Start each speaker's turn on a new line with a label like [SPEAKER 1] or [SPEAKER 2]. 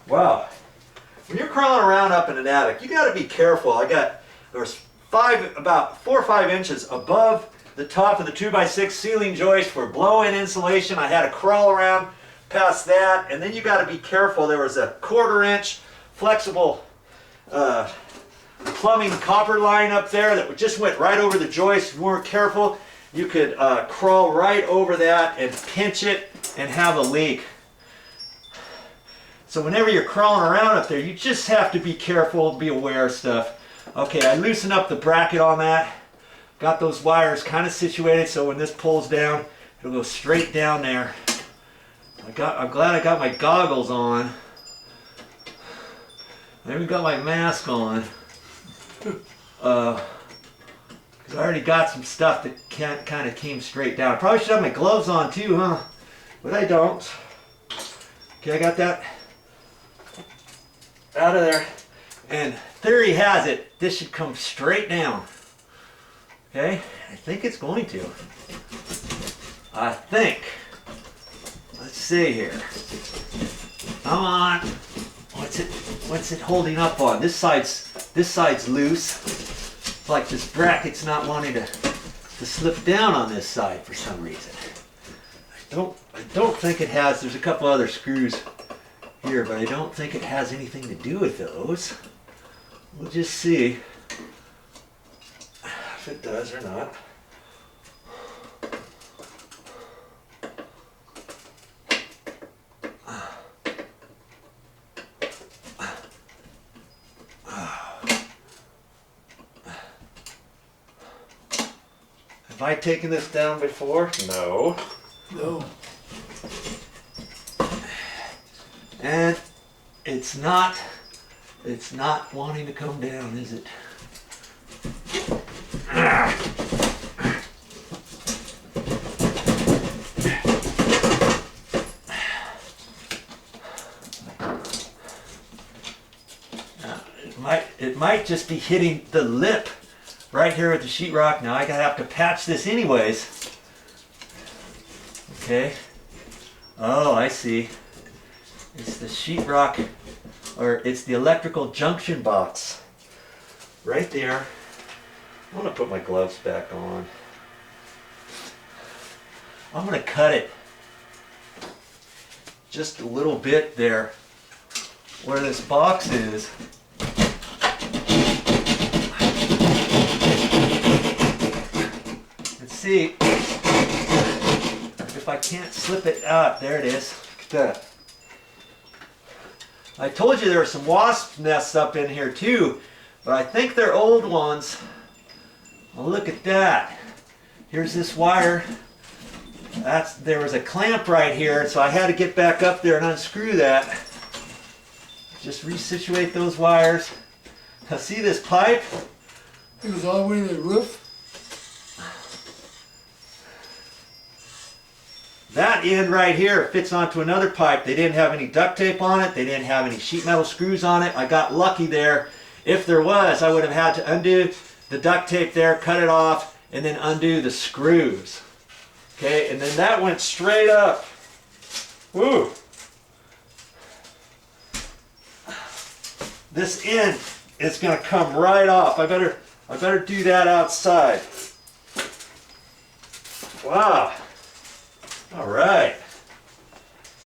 [SPEAKER 1] Wow. When you're crawling around up in an attic, you got to be careful. There's about 4 or 5 inches above the top of the 2x6 ceiling joist for blow-in insulation. I had to crawl around past that, and then you got to be careful. There was a 1/4 inch flexible plumbing copper line up there that just went right over the joist. If you weren't careful, you could crawl right over that and pinch it and have a leak. So whenever you're crawling around up there, you just have to be careful, be aware of stuff. Okay, I loosened up the bracket on that. Got those wires kind of situated so when this pulls down, it'll go straight down there. I'm glad I got my goggles on. I even got my mask on. Because I already got some stuff that kind of came straight down. I probably should have my gloves on too, huh? But I don't. Okay, I got that out of there. And theory has it, this should come straight down. Okay, I think it's going to. I think. Let's see here. Come on. What's it holding up on? This side's loose. It's like this bracket's not wanting to slip down on this side for some reason. I don't think it has. There's a couple other screws here, but I don't think it has anything to do with those. We'll just see if it does or not. Have I taken this down before? No.
[SPEAKER 2] No.
[SPEAKER 1] And it's not wanting to come down, is it? It might just be hitting the lip right here with the sheetrock. Now I gotta have to patch this anyways. Okay. Oh, I see. It's the sheetrock, or it's the electrical junction box. Right there. I'm gonna put my gloves back on. I'm gonna cut it just a little bit there where this box is. Let's see if I can't slip it out. There it is. Look at that. I told you there were some wasp nests up in here too, but I think they're old ones. Well, look at that. Here's this wire. There was a clamp right here, so I had to get back up there and unscrew that. Just resituate those wires. Now see this pipe?
[SPEAKER 2] It was all the way to the roof.
[SPEAKER 1] That end right here fits onto another pipe. They didn't have any duct tape on it. They didn't have any sheet metal screws on it. I got lucky there. If there was, I would have had to undo the duct tape there, cut it off, and then undo the screws. Okay, and then that went straight up. Woo! This end is going to come right off. I better do that outside. Wow. All right.